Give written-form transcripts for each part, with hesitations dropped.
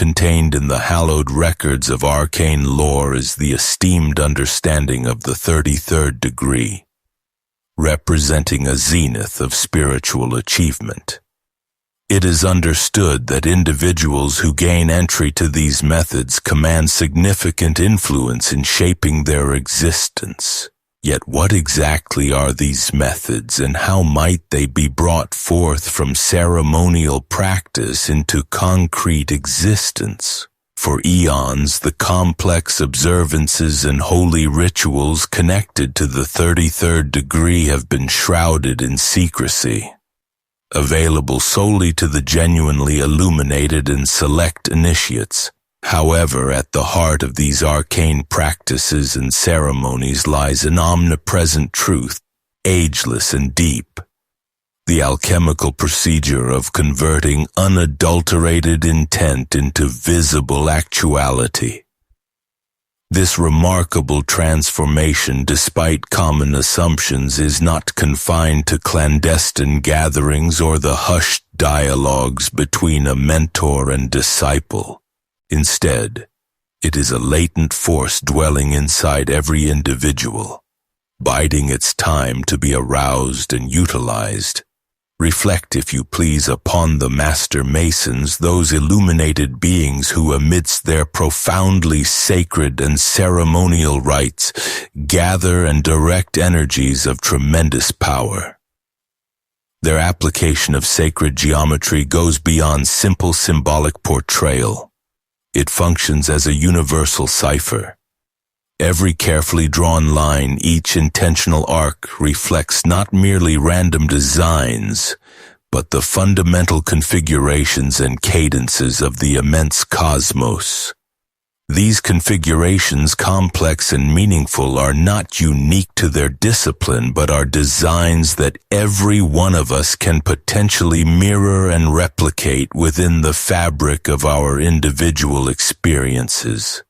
contained in the hallowed records of arcane lore is the esteemed understanding of the 33rd degree, representing a zenith of spiritual achievement. It is understood that individuals who gain entry to these methods command significant influence in shaping their existence. Yet what exactly are these methods, and how might they be brought forth from ceremonial practice into concrete existence? For eons, the complex observances and holy rituals connected to the 33rd degree have been shrouded in secrecy, available solely to the genuinely illuminated and select initiates. However, at the heart of these arcane practices and ceremonies lies an omnipresent truth, ageless and deep: the alchemical procedure of converting unadulterated intent into visible actuality. This remarkable transformation, despite common assumptions, is not confined to clandestine gatherings or the hushed dialogues between a mentor and disciple. Instead, it is a latent force dwelling inside every individual, biding its time to be aroused and utilized. Reflect, if you please, upon the master masons, those illuminated beings who, amidst their profoundly sacred and ceremonial rites, gather and direct energies of tremendous power. Their application of sacred geometry goes beyond simple symbolic portrayal. It functions as a universal cipher. Every carefully drawn line, each intentional arc, reflects not merely random designs, but the fundamental configurations and cadences of the immense cosmos. These configurations, complex and meaningful, are not unique to their discipline, but are designs that every one of us can potentially mirror and replicate within the fabric of our individual experiences.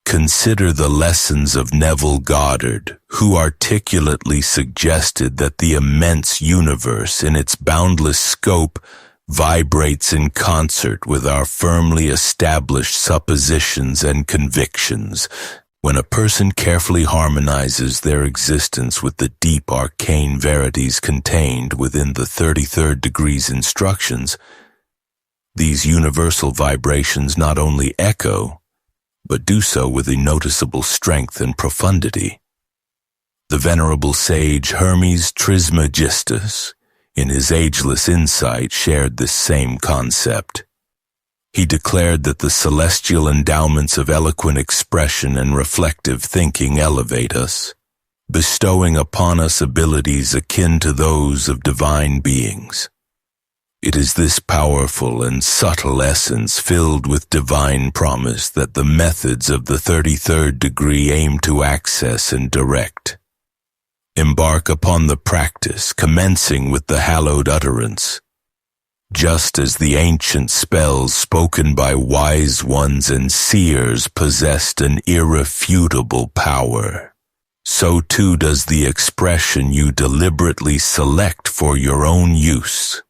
Consider the lessons of Neville Goddard, who articulately suggested that the immense universe, in its boundless scope, vibrates in concert with our firmly established suppositions and convictions. When a person carefully harmonizes their existence with the deep arcane verities contained within the 33rd degree's instructions, these universal vibrations not only echo, but do so with a noticeable strength and profundity. The venerable sage Hermes Trismegistus, in his ageless insight, shared this same concept. He declared that the celestial endowments of eloquent expression and reflective thinking elevate us, bestowing upon us abilities akin to those of divine beings. It is this powerful and subtle essence, filled with divine promise, that the methods of the 33rd degree aim to access and direct. Embark upon the practice, commencing with the hallowed utterance. Just as the ancient spells spoken by wise ones and seers possessed an irrefutable power, so too does the expression you deliberately select for your own use.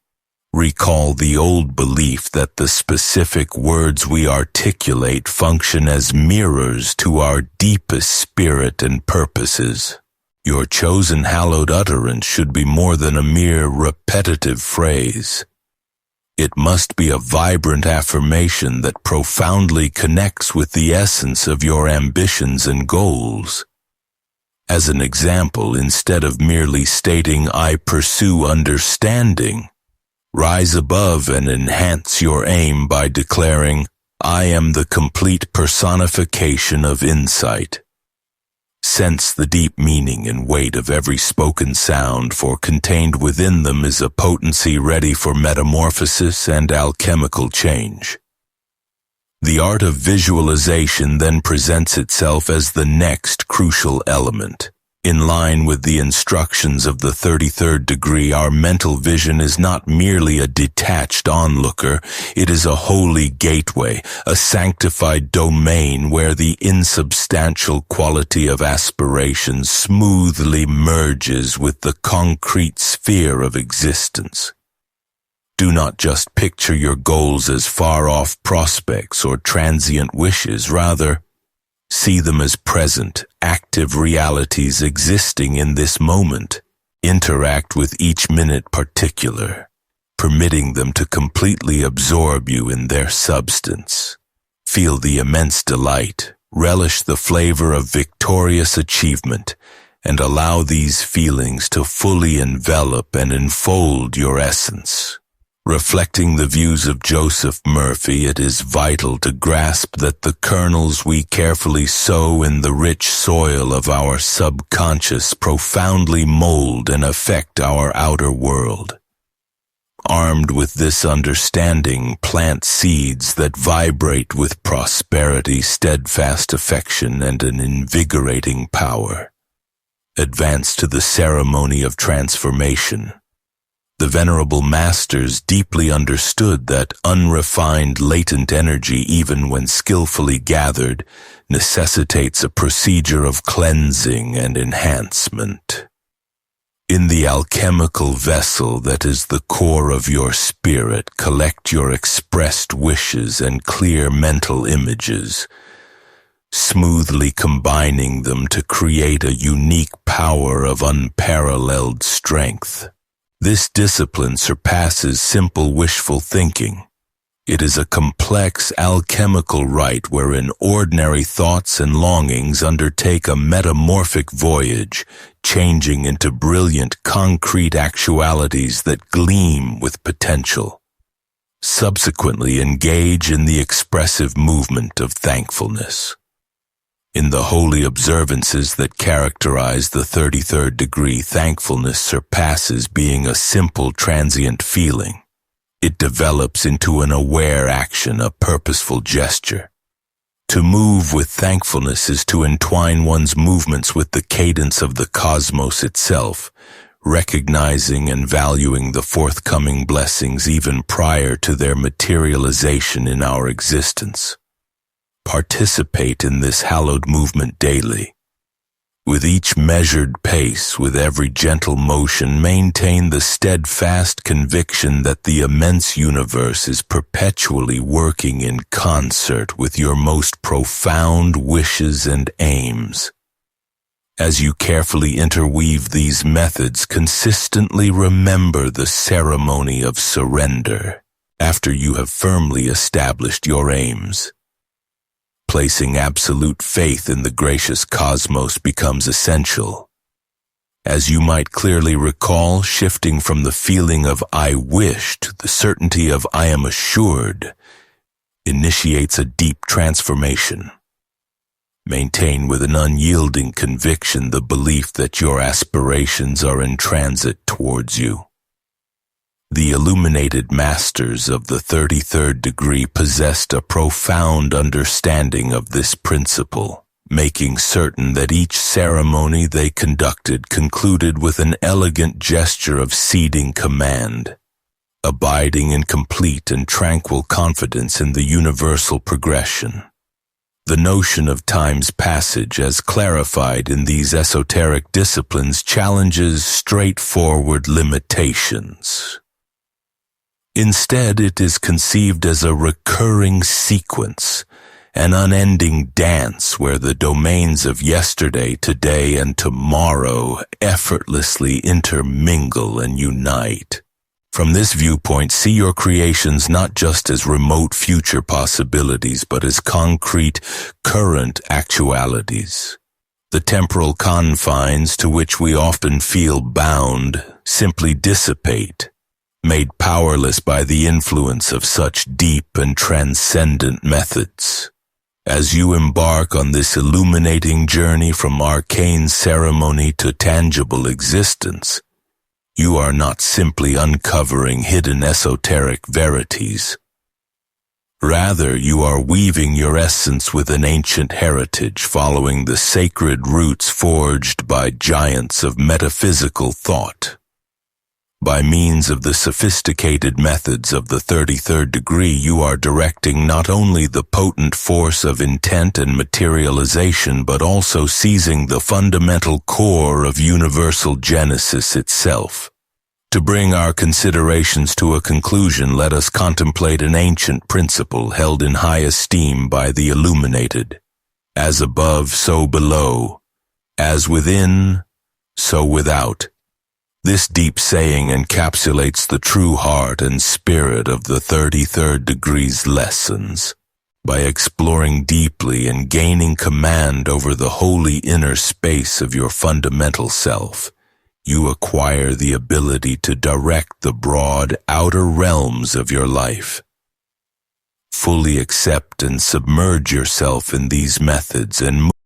Recall the old belief that the specific words we articulate function as mirrors to our deepest spirit and purposes. Your chosen hallowed utterance should be more than a mere repetitive phrase. It must be a vibrant affirmation that profoundly connects with the essence of your ambitions and goals. As an example, instead of merely stating, "I pursue understanding," rise above and enhance your aim by declaring, "I am the complete personification of insight." Sense the deep meaning and weight of every spoken sound, for contained within them is a potency ready for metamorphosis and alchemical change. The art of visualization then presents itself as the next crucial element. In line with the instructions of the 33rd degree, our mental vision is not merely a detached onlooker, it is a holy gateway, a sanctified domain where the insubstantial quality of aspiration smoothly merges with the concrete sphere of existence. Do not just picture your goals as far-off prospects or transient wishes. Rather, see them as present, active realities existing in this moment. Interact with each minute particular, permitting them to completely absorb you in their substance. Feel the immense delight, relish the flavor of victorious achievement, and allow these feelings to fully envelop and enfold your essence. Reflecting the views of Joseph Murphy, it is vital to grasp that the kernels we carefully sow in the rich soil of our subconscious profoundly mold and affect our outer world. Armed with this understanding, plant seeds that vibrate with prosperity, steadfast affection, and an invigorating power. Advance to the ceremony of transformation. The venerable masters deeply understood that unrefined latent energy, even when skillfully gathered, necessitates a procedure of cleansing and enhancement. In the alchemical vessel that is the core of your spirit, collect your expressed wishes and clear mental images, smoothly combining them to create a unique power of unparalleled strength. This discipline surpasses simple wishful thinking. It is a complex alchemical rite wherein ordinary thoughts and longings undertake a metamorphic voyage, changing into brilliant concrete actualities that gleam with potential. Subsequently, engage in the expressive movement of thankfulness. In the holy observances that characterize the 33rd degree, thankfulness surpasses being a simple transient feeling. It develops into an aware action, a purposeful gesture. To move with thankfulness is to entwine one's movements with the cadence of the cosmos itself, recognizing and valuing the forthcoming blessings even prior to their materialization in our existence. Participate in this hallowed movement daily. With each measured pace, with every gentle motion, maintain the steadfast conviction that the immense universe is perpetually working in concert with your most profound wishes and aims. As you carefully interweave these methods, consistently remember the ceremony of surrender after you have firmly established your aims. Placing absolute faith in the gracious cosmos becomes essential. As you might clearly recall, shifting from the feeling of "I wish" to the certainty of "I am assured" initiates a deep transformation. Maintain with an unyielding conviction the belief that your aspirations are in transit towards you. The illuminated masters of the 33rd degree possessed a profound understanding of this principle, making certain that each ceremony they conducted concluded with an elegant gesture of ceding command, abiding in complete and tranquil confidence in the universal progression. The notion of time's passage, as clarified in these esoteric disciplines, challenges straightforward limitations. Instead, it is conceived as a recurring sequence, an unending dance where the domains of yesterday, today, and tomorrow effortlessly intermingle and unite. From this viewpoint, see your creations not just as remote future possibilities, but as concrete, current actualities. The temporal confines to which we often feel bound simply dissipate, made powerless by the influence of such deep and transcendent methods. As you embark on this illuminating journey from arcane ceremony to tangible existence, you are not simply uncovering hidden esoteric verities. Rather, you are weaving your essence with an ancient heritage, following the sacred roots forged by giants of metaphysical thought. By means of the sophisticated methods of the 33rd degree, you are directing not only the potent force of intent and materialization, but also seizing the fundamental core of universal genesis itself. To bring our considerations to a conclusion, let us contemplate an ancient principle held in high esteem by the illuminated. As above, so below. As within, so without. This deep saying encapsulates the true heart and spirit of the 33rd degree's lessons. By exploring deeply and gaining command over the holy inner space of your fundamental self, you acquire the ability to direct the broad outer realms of your life. Fully accept and submerge yourself in these methods and